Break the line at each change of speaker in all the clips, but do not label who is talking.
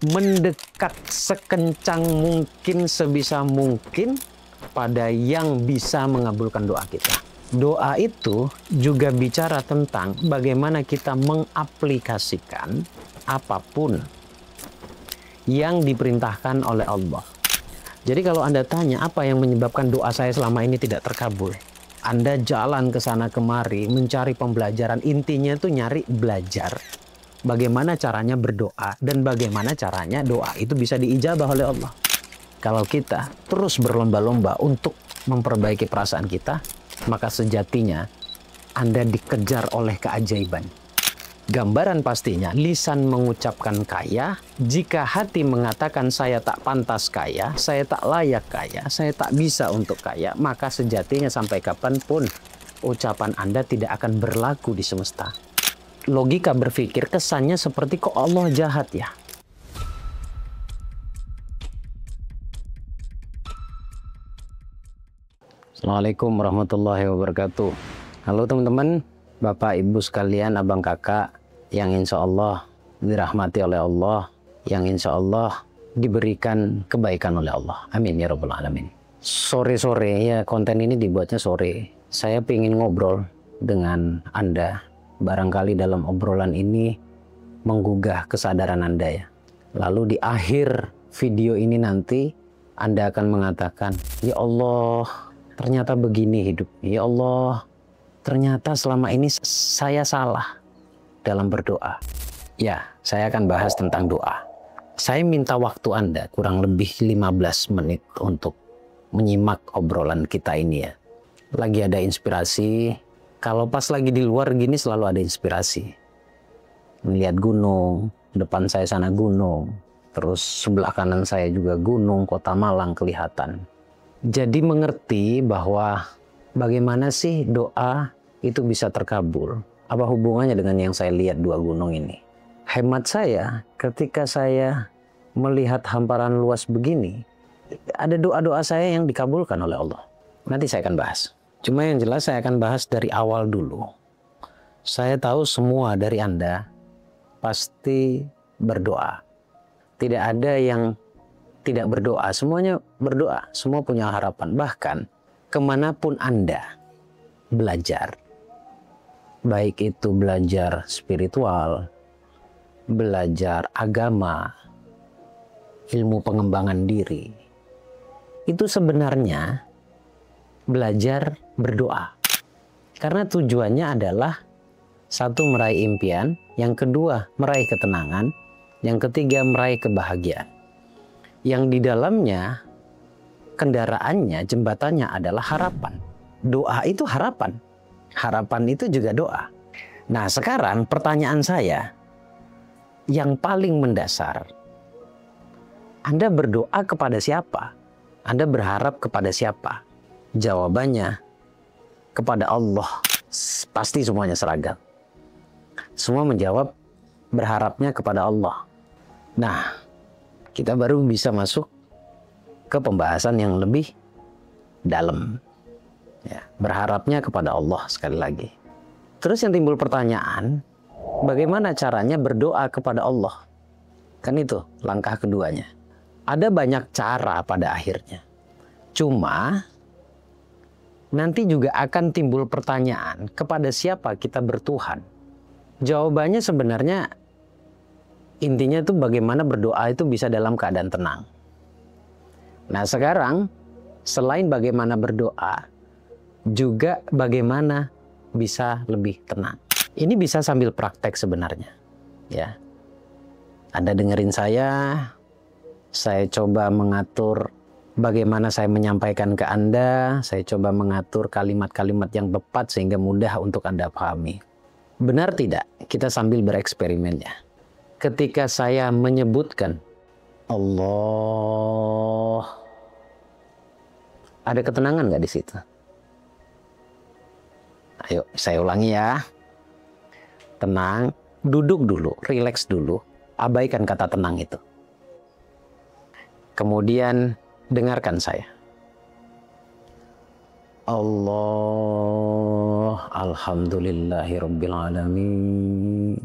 mendekat sekencang mungkin, sebisa mungkin pada yang bisa mengabulkan doa kita. Doa itu juga bicara tentang bagaimana kita mengaplikasikan apapun yang diperintahkan oleh Allah. Jadi kalau Anda tanya apa yang menyebabkan doa saya selama ini tidak terkabul, Anda jalan ke sana kemari mencari pembelajaran, intinya itu nyari belajar bagaimana caranya berdoa dan bagaimana caranya doa itu bisa diijabah oleh Allah. Kalau kita terus berlomba-lomba untuk memperbaiki perasaan kita, maka sejatinya Anda dikejar oleh keajaiban. Gambaran pastinya, lisan mengucapkan kaya, jika hati mengatakan saya tak pantas kaya, saya tak layak kaya, saya tak bisa untuk kaya, maka sejatinya sampai kapanpun ucapan Anda tidak akan berlaku di semesta. Logika berpikir kesannya seperti kok Allah jahat ya. Assalamualaikum warahmatullahi wabarakatuh. Halo teman-teman, Bapak Ibu sekalian, abang kakak yang insya Allah dirahmati oleh Allah, yang insya Allah diberikan kebaikan oleh Allah. Amin ya rabbal alamin. Sore-sore ya, konten ini dibuatnya sore. Saya ingin ngobrol dengan Anda. Barangkali dalam obrolan ini menggugah kesadaran Anda ya. Lalu di akhir video ini nanti Anda akan mengatakan, ya Allah, ternyata begini hidup. Ya Allah, ternyata selama ini saya salah dalam berdoa. Ya, saya akan bahas tentang doa. Saya minta waktu Anda kurang lebih 15 menit untuk menyimak obrolan kita ini ya. Lagi ada inspirasi. Kalau pas lagi di luar gini selalu ada inspirasi. Melihat gunung, depan saya sana gunung. Terus sebelah kanan saya juga gunung, Kota Malang kelihatan. Jadi mengerti bahwa bagaimana sih doa itu bisa terkabul. Apa hubungannya dengan yang saya lihat dua gunung ini? Hemat saya, ketika saya melihat hamparan luas begini, ada doa-doa saya yang dikabulkan oleh Allah. Nanti saya akan bahas. Cuma yang jelas saya akan bahas dari awal dulu. Saya tahu semua dari Anda pasti berdoa. Tidak ada yang tidak berdoa, semuanya berdoa, semua punya harapan. Bahkan kemanapun Anda belajar, baik itu belajar spiritual, belajar agama, ilmu pengembangan diri, itu sebenarnya belajar berdoa. Karena tujuannya adalah satu, meraih impian, yang kedua meraih ketenangan, yang ketiga meraih kebahagiaan. Yang di dalamnya kendaraannya, jembatannya adalah harapan. Doa itu harapan. Harapan itu juga doa. Nah sekarang pertanyaan saya yang paling mendasar. Anda berdoa kepada siapa? Anda berharap kepada siapa? Jawabannya kepada Allah. Pasti semuanya seragam. Semua menjawab berharapnya kepada Allah. Nah, kita baru bisa masuk ke pembahasan yang lebih dalam. Ya, berharapnya kepada Allah sekali lagi. Terus yang timbul pertanyaan, bagaimana caranya berdoa kepada Allah? Kan itu langkah keduanya. Ada banyak cara pada akhirnya. Cuma nanti juga akan timbul pertanyaan, kepada siapa kita bertuhan? Jawabannya sebenarnya intinya itu bagaimana berdoa itu bisa dalam keadaan tenang. Nah sekarang selain bagaimana berdoa, juga bagaimana bisa lebih tenang. Ini bisa sambil praktek sebenarnya. Ya, Anda dengerin saya coba mengatur bagaimana saya menyampaikan ke Anda, saya coba mengatur kalimat-kalimat yang tepat sehingga mudah untuk Anda pahami. Benar tidak? Kita sambil bereksperimen ya. Ketika saya menyebutkan Allah, ada ketenangan nggak di situ? Ayo, saya ulangi ya. Tenang, duduk dulu, rileks dulu, abaikan kata tenang itu. Kemudian dengarkan saya. Allah, alhamdulillahirabbil alamin.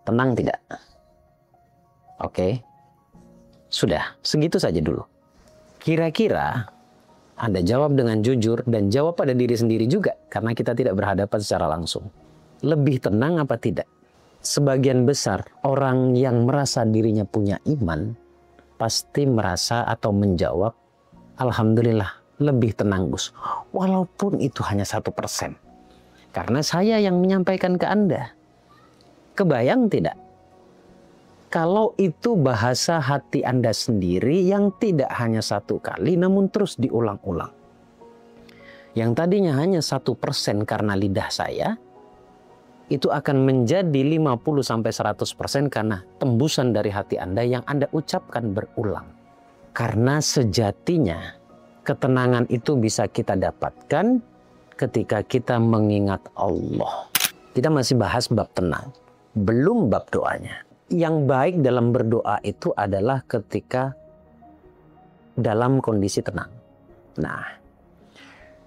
Tenang tidak? Oke. Sudah, segitu saja dulu. Kira-kira Anda jawab dengan jujur dan jawab pada diri sendiri juga, karena kita tidak berhadapan secara langsung. Lebih tenang apa tidak? Sebagian besar orang yang merasa dirinya punya iman pasti merasa atau menjawab, alhamdulillah lebih tenang Gus. Walaupun itu hanya 1%. Karena saya yang menyampaikan ke Anda. Kebayang tidak? Kalau itu bahasa hati Anda sendiri yang tidak hanya 1 kali namun terus diulang-ulang. Yang tadinya hanya 1% karena lidah saya, itu akan menjadi 50-100% karena tembusan dari hati Anda yang Anda ucapkan berulang. Karena sejatinya ketenangan itu bisa kita dapatkan ketika kita mengingat Allah. Kita masih bahas bab tenang, belum bab doanya. Yang baik dalam berdoa itu adalah ketika dalam kondisi tenang. Nah,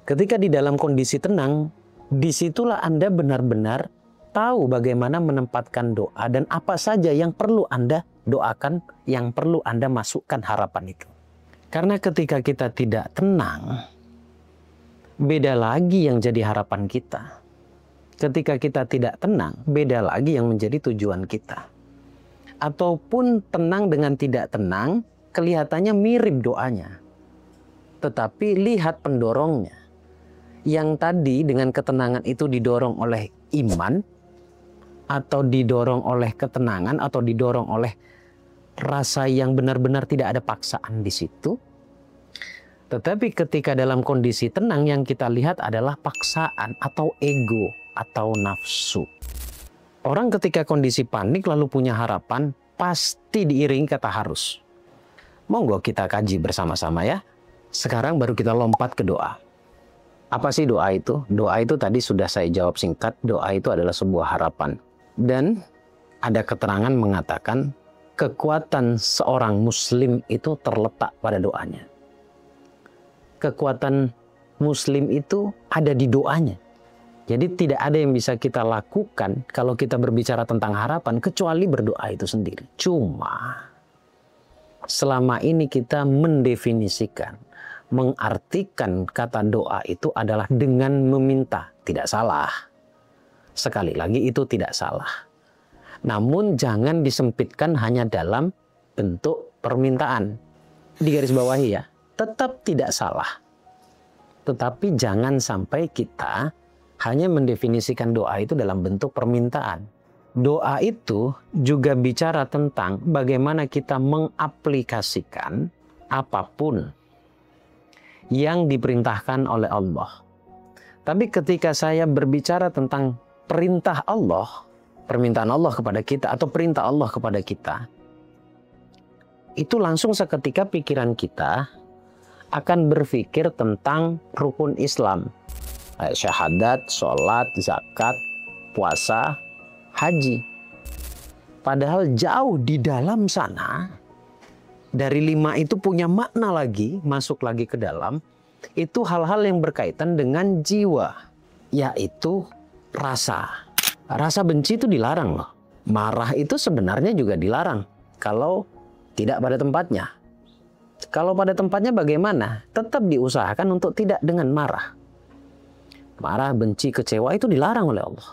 ketika di dalam kondisi tenang, disitulah Anda benar-benar tahu bagaimana menempatkan doa dan apa saja yang perlu Anda doakan, yang perlu Anda masukkan harapan itu. Karena ketika kita tidak tenang, beda lagi yang jadi harapan kita. Ketika kita tidak tenang, beda lagi yang menjadi tujuan kita. Ataupun tenang dengan tidak tenang, kelihatannya mirip doanya. Tetapi lihat pendorongnya. Yang tadi dengan ketenangan itu didorong oleh iman, atau didorong oleh ketenangan, atau didorong oleh rasa yang benar-benar tidak ada paksaan di situ. Tetapi ketika dalam kondisi tenang yang kita lihat adalah paksaan atau ego atau nafsu. Orang ketika kondisi panik lalu punya harapan pasti diiringi kata harus. Monggo kita kaji bersama-sama ya. Sekarang baru kita lompat ke doa. Apa sih doa itu? Doa itu tadi sudah saya jawab singkat. Doa itu adalah sebuah harapan. Dan ada keterangan mengatakan kekuatan seorang muslim itu terletak pada doanya. Kekuatan muslim itu ada di doanya. Jadi tidak ada yang bisa kita lakukan kalau kita berbicara tentang harapan kecuali berdoa itu sendiri. Cuma selama ini kita mendefinisikan, mengartikan kata doa itu adalah dengan meminta. Tidak salah. Sekali lagi itu tidak salah. Namun jangan disempitkan hanya dalam bentuk permintaan. Digarisbawahi ya, tetap tidak salah. Tetapi jangan sampai kita hanya mendefinisikan doa itu dalam bentuk permintaan. Doa itu juga bicara tentang bagaimana kita mengaplikasikan apapun yang diperintahkan oleh Allah. Tapi ketika saya berbicara tentang perintah Allah, permintaan Allah kepada kita atau perintah Allah kepada kita, itu langsung seketika pikiran kita akan berpikir tentang rukun Islam. Syahadat, sholat, zakat, puasa, haji. Padahal jauh di dalam sana, dari 5 itu punya makna lagi, masuk lagi ke dalam, itu hal-hal yang berkaitan dengan jiwa, yaitu rasa. Rasa benci itu dilarang loh. Marah itu sebenarnya juga dilarang, kalau tidak pada tempatnya. Kalau pada tempatnya bagaimana? Tetap diusahakan untuk tidak dengan marah. Marah, benci, kecewa itu dilarang oleh Allah.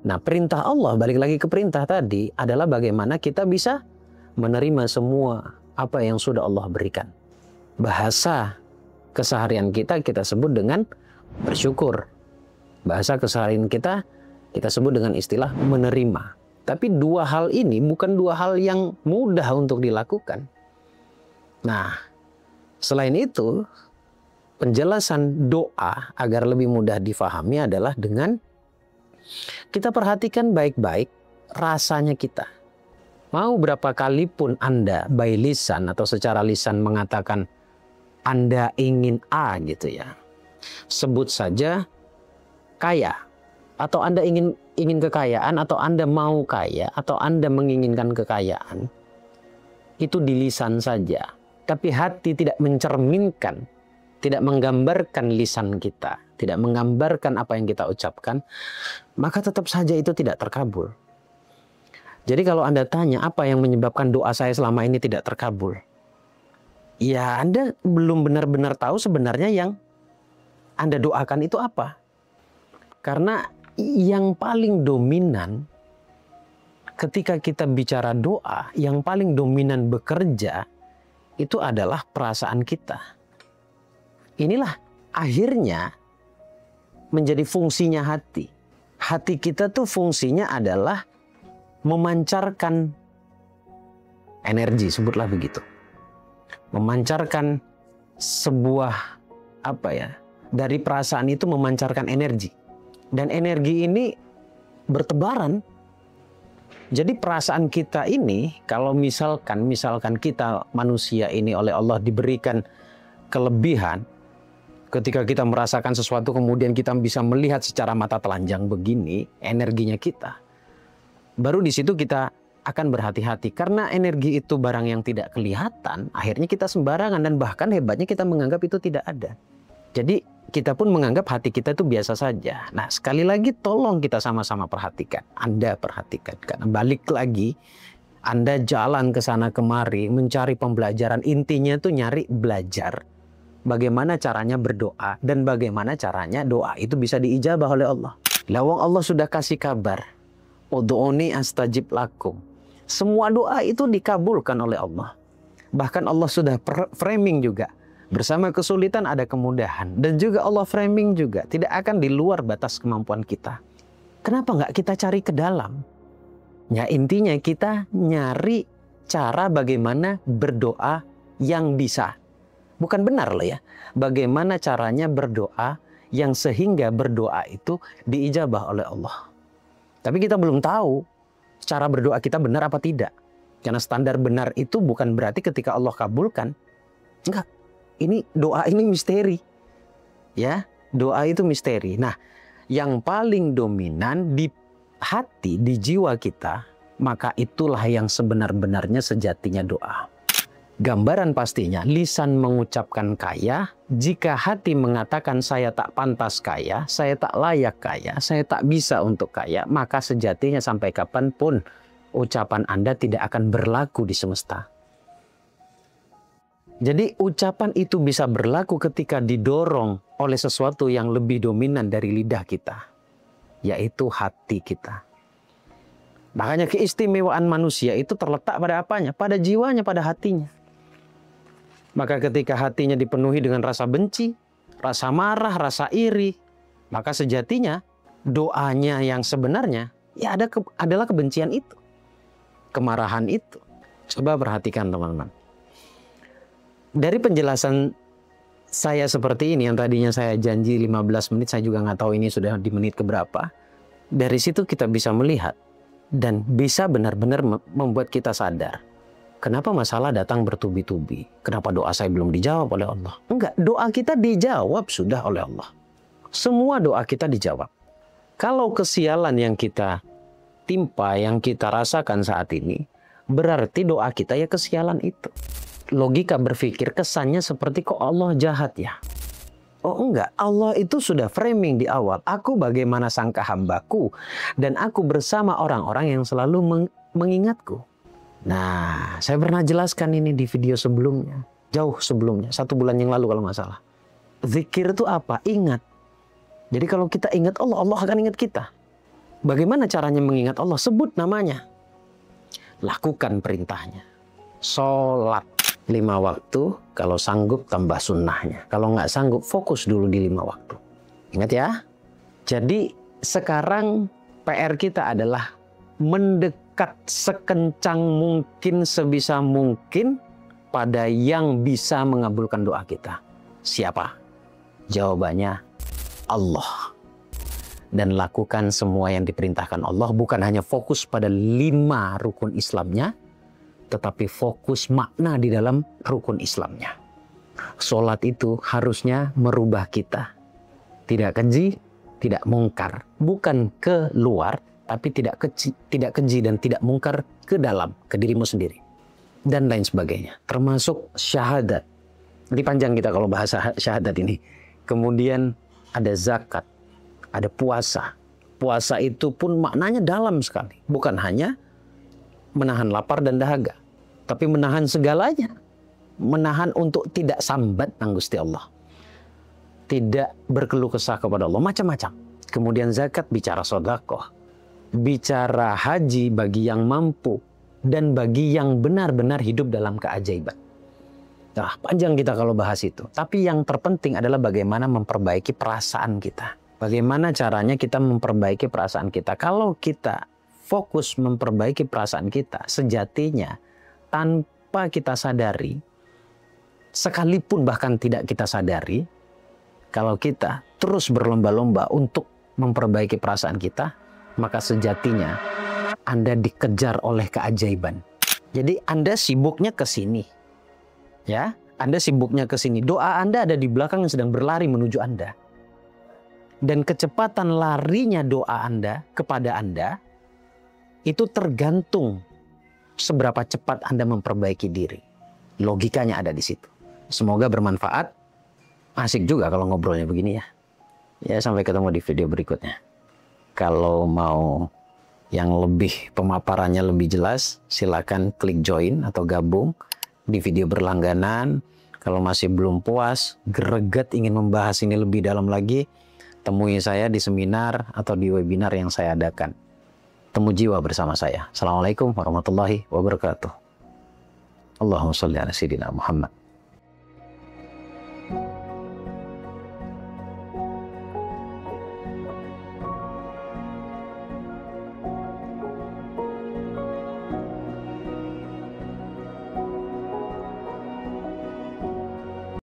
Nah, perintah Allah, balik lagi ke perintah tadi, adalah bagaimana kita bisa menerima semua apa yang sudah Allah berikan. Bahasa keseharian kita sebut dengan bersyukur. Bahasa keseharian kita sebut dengan istilah menerima. Tapi dua hal ini bukan dua hal yang mudah untuk dilakukan. Nah, selain itu, penjelasan doa agar lebih mudah difahami adalah dengan kita perhatikan baik-baik rasanya kita. Mau berapa kali pun Anda by lisan atau secara lisan mengatakan Anda ingin A gitu ya. Sebut saja kaya. Atau Anda ingin kekayaan, atau Anda mau kaya, atau Anda menginginkan kekayaan. Itu di lisan saja. Tapi hati tidak mencerminkan, tidak menggambarkan lisan kita, tidak menggambarkan apa yang kita ucapkan, maka tetap saja itu tidak terkabul. Jadi kalau Anda tanya apa yang menyebabkan doa saya selama ini tidak terkabul, ya Anda belum benar-benar tahu sebenarnya yang Anda doakan itu apa. Karena yang paling dominan ketika kita bicara doa, yang paling dominan bekerja itu adalah perasaan kita. Inilah akhirnya menjadi fungsinya hati. Hati kita tuh fungsinya adalah memancarkan energi, sebutlah begitu. Memancarkan sebuah dari perasaan itu memancarkan energi. Dan energi ini bertebaran. Jadi perasaan kita ini, kalau misalkan kita manusia ini oleh Allah diberikan kelebihan, ketika kita merasakan sesuatu kemudian kita bisa melihat secara mata telanjang begini energinya kita, baru di situ kita akan berhati-hati. Karena energi itu barang yang tidak kelihatan, akhirnya kita sembarangan dan bahkan hebatnya kita menganggap itu tidak ada. Jadi kita pun menganggap hati kita itu biasa saja. Nah, sekali lagi tolong kita sama-sama perhatikan. Anda perhatikan. Karena balik lagi, Anda jalan ke sana kemari mencari pembelajaran. Intinya itu nyari belajar bagaimana caranya berdoa dan bagaimana caranya doa itu bisa diijabah oleh Allah. Lawang Allah sudah kasih kabar, ud'uni astajib lakum. Semua doa itu dikabulkan oleh Allah. Bahkan Allah sudah framing juga. Bersama kesulitan ada kemudahan. Dan juga Allah framing juga. Tidak akan di luar batas kemampuan kita. Kenapa nggak kita cari ke dalam? Ya intinya kita nyari cara bagaimana berdoa yang bisa. Bukan benar loh ya. Bagaimana caranya berdoa yang sehingga berdoa itu diijabah oleh Allah. Tapi kita belum tahu cara berdoa kita benar apa tidak. Karena standar benar itu bukan berarti ketika Allah kabulkan. Enggak. Ini doa ini misteri. Ya, doa itu misteri. Nah, yang paling dominan di hati, di jiwa kita, maka itulah yang sebenar-benarnya sejatinya doa. Gambaran pastinya, lisan mengucapkan kaya, jika hati mengatakan saya tak pantas kaya, saya tak layak kaya, saya tak bisa untuk kaya, maka sejatinya sampai kapanpun ucapan Anda tidak akan berlaku di semesta. Jadi ucapan itu bisa berlaku ketika didorong oleh sesuatu yang lebih dominan dari lidah kita, yaitu hati kita. Makanya keistimewaan manusia itu terletak pada apanya? Pada jiwanya, pada hatinya. Maka ketika hatinya dipenuhi dengan rasa benci, rasa marah, rasa iri, maka sejatinya doanya yang sebenarnya ya adalah kebencian itu, kemarahan itu. Coba perhatikan teman-teman. Dari penjelasan saya seperti ini, yang tadinya saya janji 15 menit, saya juga nggak tahu ini sudah di menit keberapa. Dari situ kita bisa melihat dan bisa benar-benar membuat kita sadar. Kenapa masalah datang bertubi-tubi? Kenapa doa saya belum dijawab oleh Allah? Enggak, doa kita dijawab sudah oleh Allah. Semua doa kita dijawab. Kalau kesialan yang kita timpa, yang kita rasakan saat ini, berarti doa kita ya kesialan itu. Logika berpikir kesannya seperti kok Allah jahat ya. Oh enggak, Allah itu sudah framing di awal. Aku bagaimana sangka hambaku dan aku bersama orang-orang yang selalu mengingatku. Nah, saya pernah jelaskan ini di video sebelumnya. Jauh sebelumnya, 1 bulan yang lalu kalau nggak salah. Zikir itu apa? Ingat. Jadi kalau kita ingat Allah, Allah akan ingat kita. Bagaimana caranya mengingat Allah? Sebut namanya. Lakukan perintahnya. Sholat 5 waktu, kalau sanggup tambah sunnahnya. Kalau nggak sanggup, fokus dulu di 5 waktu. Ingat ya. Jadi sekarang PR kita adalah mendekat sekencang mungkin, sebisa mungkin pada yang bisa mengabulkan doa kita. Siapa? Jawabannya Allah. Dan lakukan semua yang diperintahkan Allah, bukan hanya fokus pada 5 rukun Islamnya, tetapi fokus makna di dalam rukun Islamnya. Sholat itu harusnya merubah kita. Tidak keji, tidak mungkar. Bukan ke luar, tapi tidak keji dan tidak mungkar ke dalam, ke dirimu sendiri. Dan lain sebagainya. Termasuk syahadat. Ini panjang kita kalau bahasa syahadat ini. Kemudian ada zakat, ada puasa. Puasa itu pun maknanya dalam sekali. Bukan hanya menahan lapar dan dahaga, tapi menahan segalanya. Menahan untuk tidak sambat nang Gusti Allah. Tidak berkeluh kesah kepada Allah, macam-macam. Kemudian zakat, bicara sedekah, bicara haji bagi yang mampu, dan bagi yang benar-benar hidup dalam keajaiban. Nah, panjang kita kalau bahas itu. Tapi yang terpenting adalah bagaimana memperbaiki perasaan kita. Bagaimana caranya kita memperbaiki perasaan kita. Kalau kita fokus memperbaiki perasaan kita, sejatinya tanpa kita sadari, sekalipun bahkan tidak kita sadari, kalau kita terus berlomba-lomba untuk memperbaiki perasaan kita, maka sejatinya Anda dikejar oleh keajaiban. Jadi Anda sibuknya ke sini. Ya, Anda sibuknya ke sini. Doa Anda ada di belakang yang sedang berlari menuju Anda. Dan kecepatan larinya doa Anda kepada Anda itu tergantung seberapa cepat Anda memperbaiki diri. Logikanya ada di situ. Semoga bermanfaat. Asik juga kalau ngobrolnya begini ya. Ya, sampai ketemu di video berikutnya. Kalau mau yang lebih pemaparannya lebih jelas, silakan klik join atau gabung di video berlangganan. Kalau masih belum puas, greget ingin membahas ini lebih dalam lagi, temui saya di seminar atau di webinar yang saya adakan. Temu jiwa bersama saya. Assalamualaikum warahmatullahi wabarakatuh. Allahumma sholli ala sayyidina Muhammad.